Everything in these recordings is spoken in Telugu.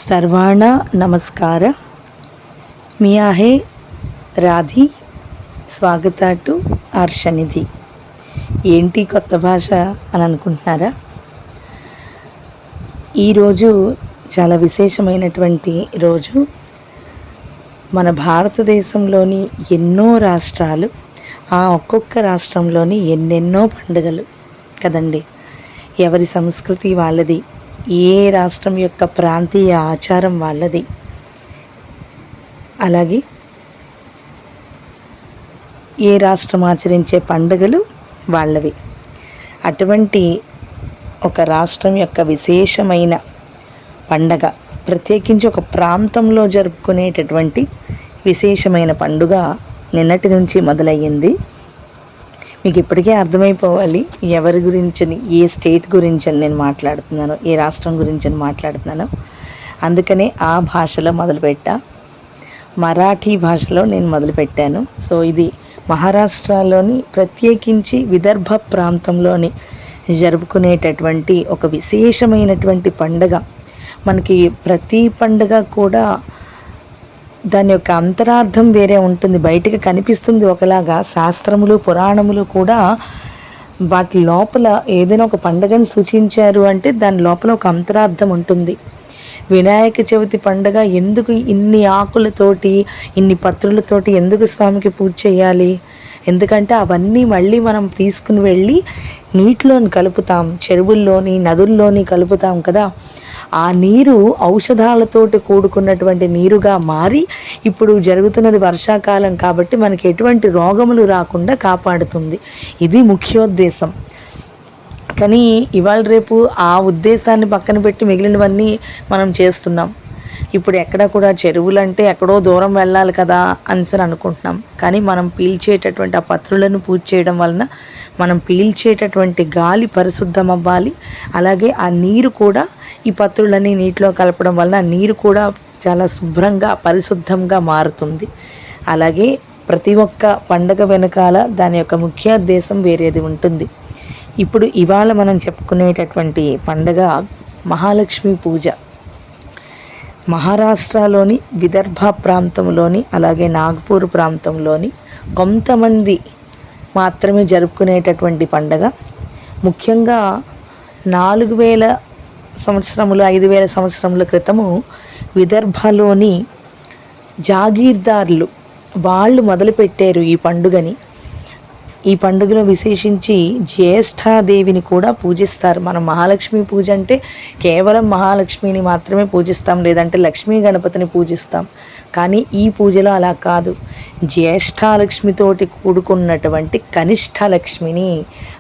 सर्वाणा नमस्कार. मी आहे రాధి. స్వాగత టు ఆర్షనిధి. ఏంటి కొత్త భాష అని అనుకుంటున్నారా? ఈరోజు చాలా విశేషమైనటువంటి రోజు. మన భారతదేశంలోని ఎన్నో రాష్ట్రాలు, ఆ ఒక్కొక్క రాష్ట్రంలోని ఎన్నెన్నో పండుగలు కదండి. ఎవరి సంస్కృతి వాళ్ళది, ఏ రాష్ట్రం యొక్క ప్రాంతీయ ఆచారం వాళ్ళది. అలాగే ఏ రాష్ట్రం ఆచరించే పండుగలు వాళ్ళవి. అటువంటి ఒక రాష్ట్రం యొక్క విశేషమైన పండగ, ప్రత్యేకించి ఒక ప్రాంతంలో జరుపుకునేటటువంటి విశేషమైన పండుగ నిన్నటి నుంచి మొదలయ్యింది. మీకు ఇప్పటికే అర్థమైపోవాలి ఎవరి గురించని, ఏ స్టేట్ గురించని నేను మాట్లాడుతున్నాను, ఏ రాష్ట్రం గురించని మాట్లాడుతున్నాను. అందుకనే ఆ భాషలో మొదలుపెట్టా, మరాఠీ భాషలో నేను మొదలుపెట్టాను. సో ఇది మహారాష్ట్రలోని, ప్రత్యేకించి విదర్భ ప్రాంతంలోని జరుపుకునేటటువంటి ఒక విశేషమైనటువంటి పండుగ. మనకి ప్రతి పండుగ కూడా దాని యొక్క అంతరార్థం వేరే ఉంటుంది, బయటికి కనిపిస్తుంది ఒకలాగా. శాస్త్రములు, పురాణములు కూడా వాటి లోపల ఏదైనా ఒక పండుగను సూచించారు అంటే దాని లోపల ఒక అంతరార్థం ఉంటుంది. వినాయక చవితి పండుగ ఎందుకు ఇన్ని ఆకులతోటి, ఇన్ని పత్రులతోటి ఎందుకు స్వామికి పూజ చేయాలి? ఎందుకంటే అవన్నీ మళ్ళీ మనం తీసుకుని వెళ్ళి నీటిలోని కలుపుతాం, చెరువుల్లోని, నదుల్లోని కలుపుతాం కదా. ఆ నీరు ఔషధాలతోటి కూడుకున్నటువంటి నీరుగా మారి, ఇప్పుడు జరుగుతున్నది వర్షాకాలం కాబట్టి మనకి ఎటువంటి రోగములు రాకుండా కాపాడుతుంది. ఇది ముఖ్యోద్దేశం. కానీ ఇవాళ రేపు ఆ ఉద్దేశాన్ని పక్కన పెట్టి మిగిలినవన్నీ మనం చేస్తున్నాం. ఇప్పుడు ఎక్కడ కూడా చెరువులు అంటే ఎక్కడో దూరం వెళ్ళాలి కదా అని అనుకుంటున్నాం. కానీ మనం పీల్చేటటువంటి ఆ పత్రులను పూజ చేయడం వలన మనం పీల్చేటటువంటి గాలి పరిశుద్ధం అవ్వాలి. అలాగే ఆ నీరు కూడా, ఈ పత్రులని నీటిలో కలపడం వలన నీరు కూడా చాలా శుభ్రంగా, పరిశుద్ధంగా మారుతుంది. అలాగే ప్రతి ఒక్క పండగ వెనకాల దాని యొక్క ముఖ్యోద్దేశం వేరేది ఉంటుంది. ఇప్పుడు ఇవాళ మనం చెప్పుకునేటటువంటి పండగ మహాలక్ష్మి పూజ. మహారాష్ట్రలోని విదర్భ ప్రాంతంలోని, అలాగే నాగపూర్ ప్రాంతంలోని కొంతమంది మాత్రమే జరుపుకునేటటువంటి పండగ. ముఖ్యంగా 4000 సంవత్సరములు, 5000 సంవత్సరముల క్రితము విదర్భలోని జాగీర్దార్లు వాళ్ళు మొదలుపెట్టారు ఈ పండుగని. ఈ పండుగలో విశేషించి జ్యేష్ఠాదేవిని కూడా పూజిస్తారు. మనం మహాలక్ష్మి పూజ అంటే కేవలం మహాలక్ష్మిని మాత్రమే పూజిస్తాం, లేదంటే లక్ష్మీ గణపతిని పూజిస్తాం. కానీ ఈ పూజలో అలా కాదు. జ్యేష్ఠాలక్ష్మితోటి కూడుకున్నటువంటి కనిష్ఠలక్ష్మిని,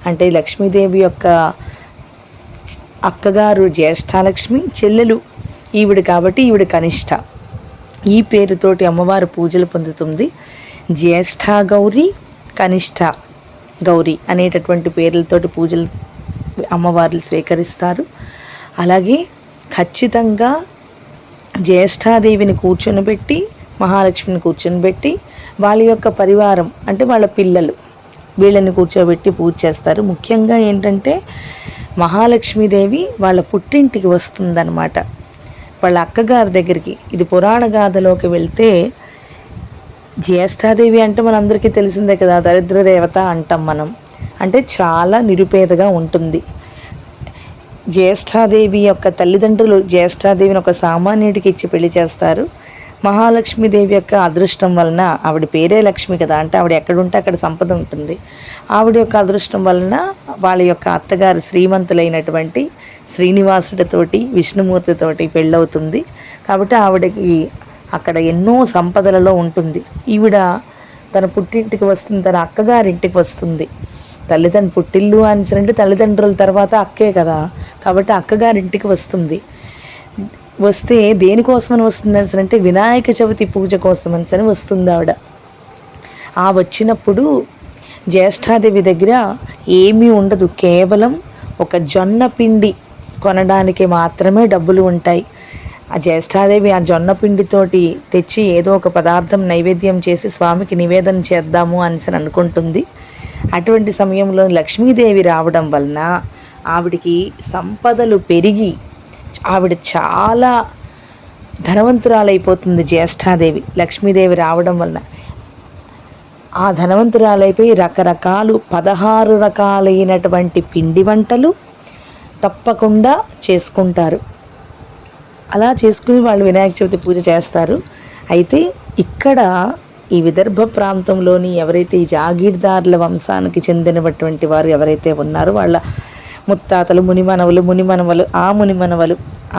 అంటే లక్ష్మీదేవి యొక్క అక్కగారు జ్యేష్ఠాలక్ష్మి, చెల్లెలు ఈవిడ కాబట్టి ఈవిడ కనిష్ఠ. ఈ పేరుతోటి అమ్మవారు పూజలు పొందుతుంది. జ్యేష్ఠ గౌరి, కనిష్ఠ గౌరీ అనేటటువంటి పేర్లతోటి పూజలు అమ్మవార్లు స్వీకరిస్తారు. అలాగే ఖచ్చితంగా జ్యేష్ఠాదేవిని కూర్చొని పెట్టి, మహాలక్ష్మిని కూర్చొని పెట్టి, వాళ్ళ యొక్క పరివారం అంటే వాళ్ళ పిల్లలు, వీళ్ళని కూర్చోబెట్టి పూజ చేస్తారు. ముఖ్యంగా ఏంటంటే మహాలక్ష్మీదేవి వాళ్ళ పుట్టింటికి వస్తుందన్నమాట, వాళ్ళ అక్కగారి దగ్గరికి. ఇది పురాణ గాథలోకి వెళ్తే, జ్యేష్ఠాదేవి అంటే మనందరికీ తెలిసిందే కదా, దరిద్ర దేవత అంటాం మనం. అంటే చాలా నిరుపేదగా ఉంటుంది. జ్యేష్ఠాదేవి యొక్క తల్లిదండ్రులు జ్యేష్ఠాదేవిని ఒక సామాన్యుడికి ఇచ్చి పెళ్లి చేస్తారు. మహాలక్ష్మీదేవి యొక్క అదృష్టం వలన, ఆవిడ పేరే లక్ష్మి కదా, అంటే ఆవిడ ఎక్కడుంటే అక్కడ సంపద ఉంటుంది. ఆవిడ యొక్క అదృష్టం వలన వాళ్ళ యొక్క అత్తగారు శ్రీమంతులైనటువంటి శ్రీనివాసుడితోటి, విష్ణుమూర్తితోటి పెళ్ళవుతుంది. కాబట్టి ఆవిడకి అక్కడ ఎన్నో సంపదలలో ఉంటుంది. ఈవిడ తన పుట్టింటికి వస్తుంది, తన అక్కగారింటికి వస్తుంది. తల్లిదండ్రులు పుట్టిల్లు అంటే తల్లిదండ్రుల తర్వాత అక్కే కదా, కాబట్టి అక్కగారింటికి వస్తుంది. వస్తే దేనికోసమని వస్తుంది అంటే వినాయక చవితి పూజ కోసమని వస్తుంది ఆవిడ. ఆ వచ్చినప్పుడు జ్యేష్ఠాదేవి దగ్గర ఏమీ ఉండదు, కేవలం ఒక జొన్న పిండి కొనడానికి మాత్రమే డబ్బులు ఉంటాయి. ఆ జ్యేష్ఠాదేవి ఆ జొన్న పిండితోటి తెచ్చి ఏదో ఒక పదార్థం నైవేద్యం చేసి స్వామికి నివేదన చేద్దాము అని అనుకుంటుంది. అటువంటి సమయంలో లక్ష్మీదేవి రావడం వలన ఆవిడికి సంపదలు పెరిగి ఆవిడ చాలా ధనవంతురాలైపోతుంది జ్యేష్ఠాదేవి. లక్ష్మీదేవి రావడం వలన ఆ ధనవంతురాలైపోయి రకరకాలు 16 రకాలైనటువంటి పిండి వంటలు తప్పకుండా చేసుకుంటారు. అలా చేసుకుని వాళ్ళు వినాయక చవితి పూజ చేస్తారు. అయితే ఇక్కడ ఈ విదర్భ ప్రాంతంలోని ఎవరైతే ఈ జాగీర్దారుల వంశానికి చెందినటువంటి వారు ఎవరైతే ఉన్నారో వాళ్ళ ముత్తాతలు, మునిమనవలు,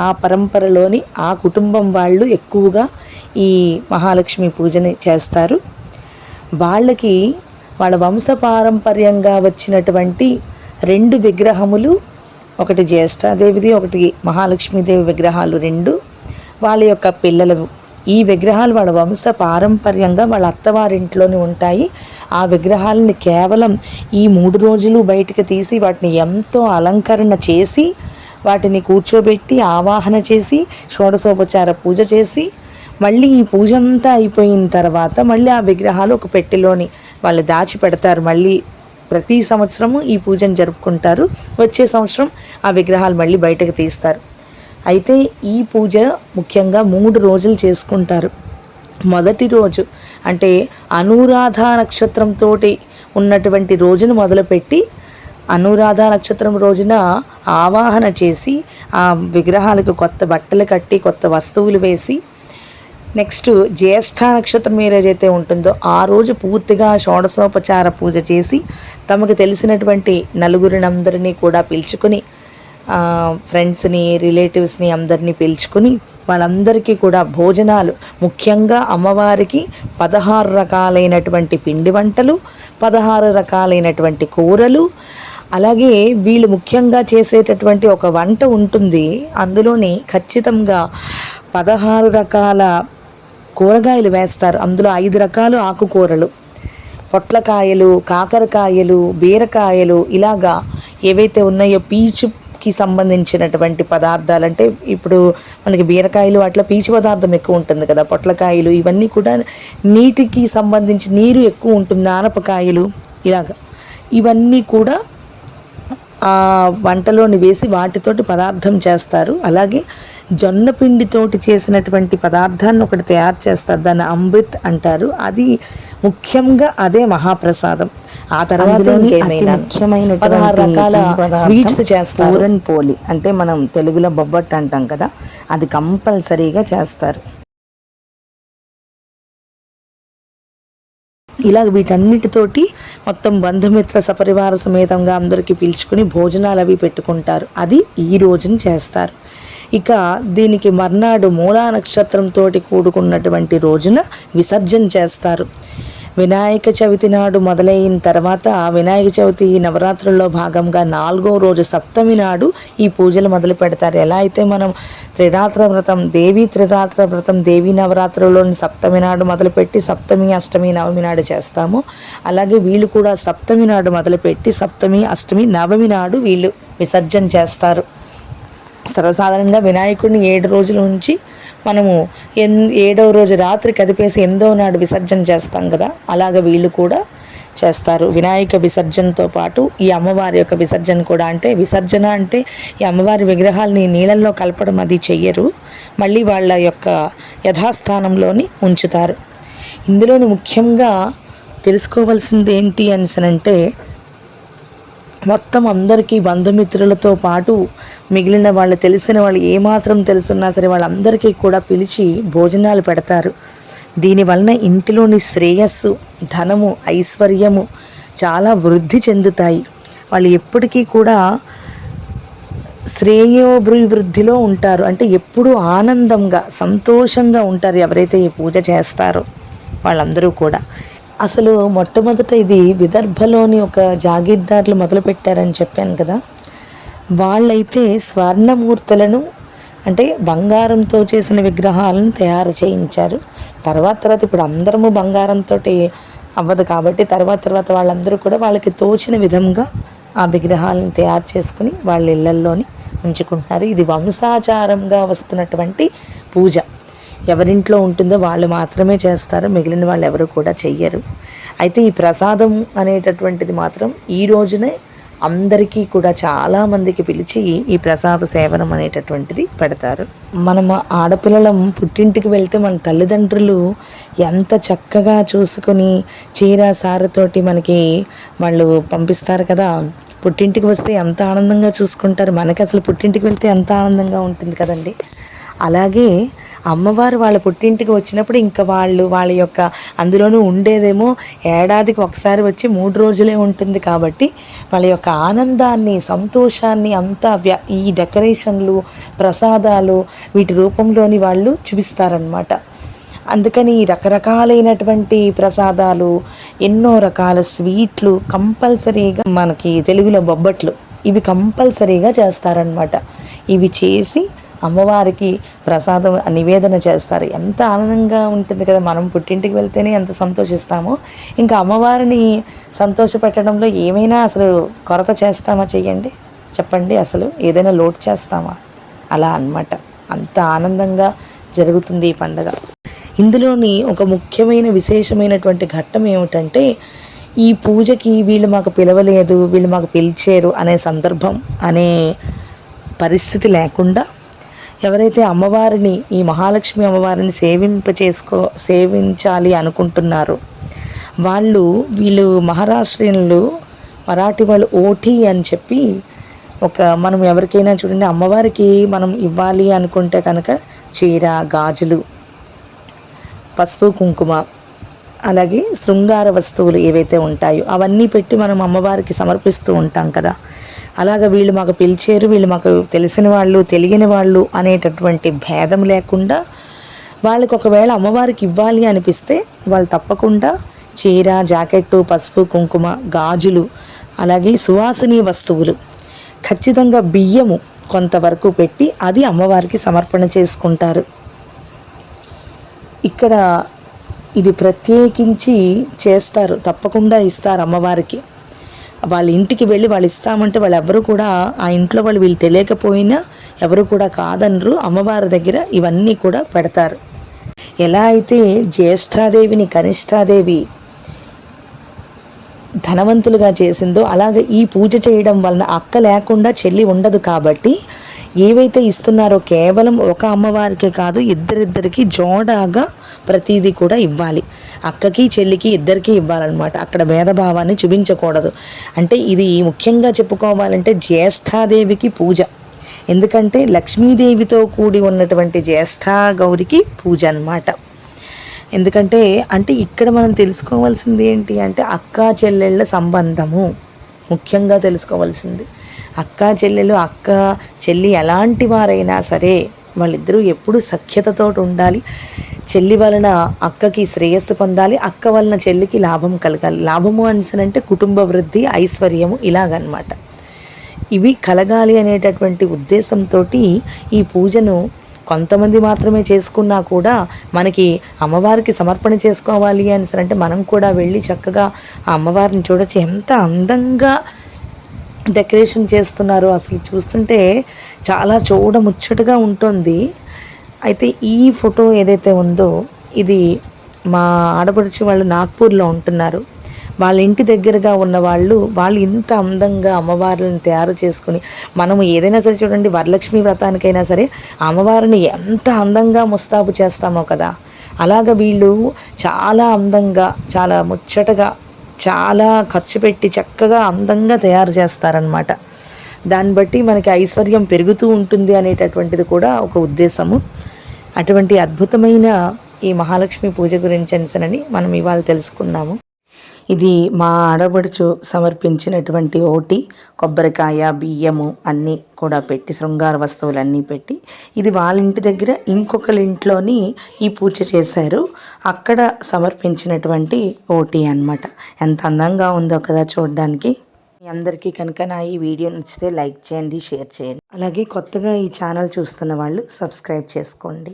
ఆ పరంపరలోని ఆ కుటుంబం వాళ్ళు ఎక్కువగా ఈ మహాలక్ష్మి పూజని చేస్తారు. వాళ్ళకి వాళ్ళ వంశపారంపర్యంగా వచ్చినటువంటి 2 విగ్రహములు, ఒకటి జ్యేష్ఠాదేవిది, ఒకటి మహాలక్ష్మీదేవి విగ్రహాలు 2 వాళ్ళ యొక్క పిల్లలు. ఈ విగ్రహాలు వాళ్ళ వంశ పారంపర్యంగా వాళ్ళ అత్తవారింట్లోనే ఉంటాయి. ఆ విగ్రహాలని కేవలం ఈ 3 రోజులు బయటికి తీసి వాటిని ఎంతో అలంకరణ చేసి వాటిని కూర్చోబెట్టి ఆవాహన చేసి షోడశోపచార పూజ చేసి మళ్ళీ ఈ పూజ అంతా అయిపోయిన తర్వాత మళ్ళీ ఆ విగ్రహాలు ఒక పెట్టెలోని వాళ్ళు దాచి పెడతారు. మళ్ళీ ప్రతి సంవత్సరము ఈ పూజను జరుపుకుంటారు. వచ్చే సంవత్సరం ఆ విగ్రహాలు మళ్ళీ బయటకు తీస్తారు. అయితే ఈ పూజ ముఖ్యంగా 3 రోజులు చేసుకుంటారు. మొదటి రోజు అంటే అనురాధ నక్షత్రంతో ఉన్నటువంటి రోజును మొదలుపెట్టి అనురాధ నక్షత్రం రోజున ఆవాహన చేసి ఆ విగ్రహాలకు కొత్త బట్టలు కట్టి కొత్త వస్తువులు వేసి నెక్స్ట్ జ్యేష్ఠ నక్షత్రం ఏదైతే ఉంటుందో ఆ రోజు పూర్తిగా షోడశోపచార పూజ చేసి తమకు తెలిసినటువంటి నలుగురినందరినీ కూడా పిలుచుకొని ఫ్రెండ్స్ని, రిలేటివ్స్ని అందరినీ పిలుచుకుని వాళ్ళందరికీ కూడా భోజనాలు, ముఖ్యంగా అమ్మవారికి 16 రకాలైనటువంటి పిండి వంటలు, 16 రకాలైనటువంటి కూరలు, అలాగే వీళ్ళు ముఖ్యంగా చేసేటటువంటి ఒక వంట ఉంటుంది. అందులోని ఖచ్చితంగా 16 రకాల కూరగాయలు వేస్తారు. అందులో 5 రకాలు ఆకుకూరలు, పొట్లకాయలు, కాకరకాయలు, బీరకాయలు, ఇలాగా ఏవైతే ఉన్నాయో పీచుకి సంబంధించినటువంటి పదార్థాలు. అంటే ఇప్పుడు మనకి బీరకాయలు అట్లా పీచు పదార్థం ఎక్కువ ఉంటుంది కదా, పొట్లకాయలు ఇవన్నీ కూడా నీటికి సంబంధించి నీరు ఎక్కువ ఉంటుంది, ఆనపకాయలు ఇలాగా ఇవన్నీ కూడా ఆ వంటలోని వేసి వాటితోటి పదార్థం చేస్తారు. అలాగే జొన్న పిండితోటి చేసినటువంటి పదార్థాన్ని ఒకటి తయారు చేస్తారు, దాన్ని అమృత్ అంటారు. అది ముఖ్యంగా అదే మహాప్రసాదం. ఆ తర్వాత ముఖ్యమైన 16 రకాల స్వీట్స్ చేస్తారు. పూరన్ పోలి అంటే మనం తెలుగులో బొబ్బట్టు అంటాం కదా, అది కంపల్సరీగా చేస్తారు. ఇలా వీటన్నిటితోటి మొత్తం బంధుమిత్ర సపరివార సమేతంగా అందరికీ పిలుచుకుని భోజనాలు అవి పెట్టుకుంటారు. అది ఈ రోజున చేస్తారు. ఇక దీనికి మర్నాడు మూలా నక్షత్రంతో కూడుకున్నటువంటి రోజున విసర్జన చేస్తారు. వినాయక చవితి నాడు మొదలైన తర్వాత వినాయక చవితి నవరాత్రుల్లో భాగంగా 4వ రోజు సప్తమి నాడు ఈ పూజలు మొదలు పెడతారు. ఎలా అయితే మనం త్రిరాత్ర వ్రతం, దేవీ నవరాత్రుల్లోని సప్తమి నాడు మొదలుపెట్టి సప్తమి, అష్టమి, నవమి నాడు చేస్తాము, అలాగే వీళ్ళు కూడా సప్తమి నాడు మొదలుపెట్టి సప్తమి, అష్టమి, నవమి నాడు వీళ్ళు విసర్జన చేస్తారు. సర్వసాధారణంగా వినాయకుడిని 7 రోజుల నుంచి మనము 7వ రోజు రాత్రి కదిపేసి 8వ నాడు విసర్జన చేస్తాం కదా, అలాగ వీళ్ళు కూడా చేస్తారు. వినాయక విసర్జనతో పాటు ఈ అమ్మవారి యొక్క విసర్జన కూడా. అంటే విసర్జన అంటే ఈ అమ్మవారి విగ్రహాలని నీళ్ళల్లో కలపడం అది చెయ్యరు, మళ్ళీ వాళ్ళ యొక్క యథాస్థానంలోని ఉంచుతారు. ఇందులోని ముఖ్యంగా తెలుసుకోవాల్సింది ఏంటి అంటే మొత్తం అందరికీ బంధుమిత్రులతో పాటు మిగిలిన వాళ్ళు, తెలిసిన వాళ్ళు ఏమాత్రం తెలుసున్నా సరే వాళ్ళందరికీ కూడా పిలిచి భోజనాలు పెడతారు. దీనివలన ఇంటిలోని శ్రేయస్సు, ధనము, ఐశ్వర్యము చాలా వృద్ధి చెందుతాయి. వాళ్ళు ఎప్పటికీ కూడా శ్రేయోభివృద్ధిలో ఉంటారు. అంటే ఎప్పుడూ ఆనందంగా, సంతోషంగా ఉంటారు ఎవరైతే ఈ పూజ చేస్తారో వాళ్ళందరూ కూడా. అసలు మొట్టమొదట ఇది విదర్భలోని ఒక జాగీర్దారులు మొదలుపెట్టారని చెప్పాను కదా, వాళ్ళైతే స్వర్ణమూర్తులను అంటే బంగారంతో చేసిన విగ్రహాలను తయారు చేయించారు. తర్వాత ఇప్పుడు అందరము బంగారంతో అవ్వదు కాబట్టి తర్వాత వాళ్ళందరూ కూడా వాళ్ళకి తోచిన విధంగా ఆ విగ్రహాలను తయారు చేసుకుని వాళ్ళ ఇళ్లల్లోని ఉంచుకుంటున్నారు. ఇది వంశాచారంగా వస్తున్నటువంటి పూజ. ఎవరింట్లో ఉంటుందో వాళ్ళు మాత్రమే చేస్తారు, మిగిలిన వాళ్ళు ఎవరు కూడా చెయ్యరు. అయితే ఈ ప్రసాదం అనేటటువంటిది మాత్రం ఈ రోజునే అందరికీ కూడా చాలామందికి పిలిచి ఈ ప్రసాద సేవనం అనేటటువంటిది పెడతారు. మనం ఆడపిల్లలం పుట్టింటికి వెళ్తే మన తల్లిదండ్రులు ఎంత చక్కగా చూసుకొని చీర సారతోటి మనకి వాళ్ళు పంపిస్తారు కదా. పుట్టింటికి వస్తే ఎంత ఆనందంగా చూసుకుంటారు. మనకి అసలు పుట్టింటికి వెళ్తే ఎంత ఆనందంగా ఉంటుంది కదండి. అలాగే అమ్మవారు వాళ్ళ పుట్టింటికి వచ్చినప్పుడు ఇంకా వాళ్ళ యొక్క అందులోనూ ఉండేదేమో ఏడాదికి ఒకసారి వచ్చి 3 రోజులే ఉంటుంది కాబట్టి వాళ్ళ యొక్క ఆనందాన్ని, సంతోషాన్ని అంతా ఈ డెకరేషన్లు, ప్రసాదాలు వీటి రూపంలోని వాళ్ళు చూపిస్తారనమాట. అందుకని రకరకాలైనటువంటి ప్రసాదాలు, ఎన్నో రకాల స్వీట్లు కంపల్సరీగా, మనకి తెలుగులో బొబ్బట్లు, ఇవి కంపల్సరీగా చేస్తారనమాట. ఇవి చేసి అమ్మవారికి ప్రసాదం నివేదన చేస్తారు. ఎంత ఆనందంగా ఉంటుంది కదా. మనం పుట్టింటికి వెళ్తేనే ఎంత సంతోషిస్తామో, ఇంకా అమ్మవారిని సంతోషపెట్టడంలో ఏమైనా అసలు కొరత చేస్తామా చెయ్యండి, చెప్పండి. అసలు ఏదైనా లోటు చేస్తామా? అలా అన్నమాట. అంత ఆనందంగా జరుగుతుంది ఈ పండుగ. ఇందులోని ఒక ముఖ్యమైన విశేషమైనటువంటి ఘట్టం ఏమిటంటే, ఈ పూజకి వీళ్ళు మాకు పిలవలేదు, వీళ్ళు మాకు పిలిచారు అనే సందర్భం, అనే పరిస్థితి లేకుండా ఎవరైతే అమ్మవారిని, ఈ మహాలక్ష్మి అమ్మవారిని సేవించాలి అనుకుంటున్నారో వీళ్ళు మహారాష్ట్రీయులు, మరాఠీ వాళ్ళు ఓటీ అని చెప్పి మనం ఎవరికైనా చూడండి, అమ్మవారికి మనం ఇవ్వాలి అనుకుంటే కనుక చీర, గాజులు, పసుపు, కుంకుమ, అలాగే శృంగార వస్తువులు ఏవైతే ఉంటాయో అవన్నీ పెట్టి మనం అమ్మవారికి సమర్పిస్తూ ఉంటాం కదా. అలాగ వీళ్ళు మాకు పిలిచారు, వీళ్ళు మాకు తెలిసిన వాళ్ళు, తెలియని వాళ్ళు అనేటటువంటి భేదం లేకుండా వాళ్ళకి ఒకవేళ అమ్మవారికి ఇవ్వాలి అనిపిస్తే వాళ్ళు తప్పకుండా చీర, జాకెట్టు, పసుపు, కుంకుమ, గాజులు, అలాగే సువాసిని వస్తువులు, ఖచ్చితంగా బియ్యము కొంతవరకు పెట్టి అది అమ్మవారికి సమర్పణ చేసుకుంటారు. ఇక్కడ ఇది ప్రత్యేకించి చేస్తారు, తప్పకుండా ఇస్తారు అమ్మవారికి. వాళ్ళ ఇంటికి వెళ్ళి వాళ్ళు ఇస్తామంటే వాళ్ళు ఎవరు కూడా, ఆ ఇంట్లో వాళ్ళు వీళ్ళు తెలియకపోయినా ఎవరు కూడా కాదనరు. అమ్మవారి దగ్గర ఇవన్నీ కూడా పెడతారు. ఎలా అయితే జ్యేష్ఠాదేవిని కనిష్టాదేవి ధనవంతులుగా చేసిందో, అలాగే ఈ పూజ చేయడం వలన అక్క లేకుండా చెల్లి ఉండదు కాబట్టి ఏవైతే ఇస్తున్నారో కేవలం ఒక అమ్మవారికే కాదు, ఇద్దరికి జోడాగా ప్రతిదీ కూడా ఇవ్వాలి. అక్కకి చెల్లికి ఇద్దరికీ ఇవ్వాలన్నమాట. అక్కడ భేదభావాన్ని చూపించకూడదు. అంటే ఇది ముఖ్యంగా చెప్పుకోవాలంటే జ్యేష్ఠాదేవికి పూజ. ఎందుకంటే లక్ష్మీదేవితో కూడి ఉన్నటువంటి జ్యేష్ఠా గౌరికి పూజ అన్నమాట. ఎందుకంటే ఇక్కడ మనం తెలుసుకోవాల్సింది ఏంటి అంటే అక్కా చెల్లెళ్ళ సంబంధము ముఖ్యంగా తెలుసుకోవాల్సింది. అక్కా చెల్లెలు, అక్క చెల్లి ఎలాంటి వారైనా సరే వాళ్ళిద్దరూ ఎప్పుడు సఖ్యతతో ఉండాలి. చెల్లి వలన అక్కకి శ్రేయస్సు పొందాలి, అక్క వలన చెల్లికి లాభం కలగాలి. లాభము అంటే కుటుంబ వృద్ధి, ఐశ్వర్యము, ఇలాగనమాట. ఇవి కలగాలి అనేటటువంటి ఉద్దేశంతో ఈ పూజను కొంతమంది మాత్రమే చేసుకున్నా కూడా మనకి అమ్మవారికి సమర్పణ చేసుకోవాలి అంటే మనం కూడా వెళ్ళి చక్కగా ఆ అమ్మవారిని చూడొచ్చు. ఎంత అందంగా డెకరేషన్ చేస్తున్నారు, అసలు చూస్తుంటే చాలా చూడముచ్చటగా ఉంటుంది. అయితే ఈ ఫోటో ఏదైతే ఉందో ఇది మా ఆడపడుచు వాళ్ళు నాగ్పూర్లో ఉంటున్నారు. వాళ్ళ ఇంటి దగ్గరగా ఉన్న వాళ్ళు ఇంత అందంగా అమ్మవార్లను తయారు చేసుకుని, మనము ఏదైనా సరే చూడండి, వరలక్ష్మి వ్రతానికైనా సరే అమ్మవారిని ఎంత అందంగా ముస్తాబు చేస్తామో కదా, అలాగ వీళ్ళు చాలా అందంగా, చాలా ముచ్చటగా, చాలా ఖర్చు పెట్టి చక్కగా అందంగా తయారు చేస్తారనమాట. దాన్ని బట్టి మనకి ఐశ్వర్యం పెరుగుతూ ఉంటుంది అనేటటువంటిది కూడా ఒక ఉద్దేశము. అటువంటి అద్భుతమైన ఈ మహాలక్ష్మి పూజ గురించి మనం ఇవాళ తెలుసుకున్నాము. ఇది మా ఆడబడుచు సమర్పించినటువంటి ఓటి, కొబ్బరికాయ, బియ్యము అన్నీ కూడా పెట్టి, శృంగార వస్తువులన్నీ పెట్టి, ఇది వాళ్ళ ఇంటి దగ్గర ఇంకొకరి ఇంట్లోని ఈ పూజ చేశారు, అక్కడ సమర్పించినటువంటి ఓటి అన్నమాట. ఎంత అందంగా ఉందో కదా చూడడానికి. మీ అందరికీ కనుక నా ఈ వీడియో నచ్చితే లైక్ చేయండి, షేర్ చేయండి. అలాగే కొత్తగా ఈ ఛానల్ చూస్తున్న వాళ్ళు సబ్స్క్రైబ్ చేసుకోండి.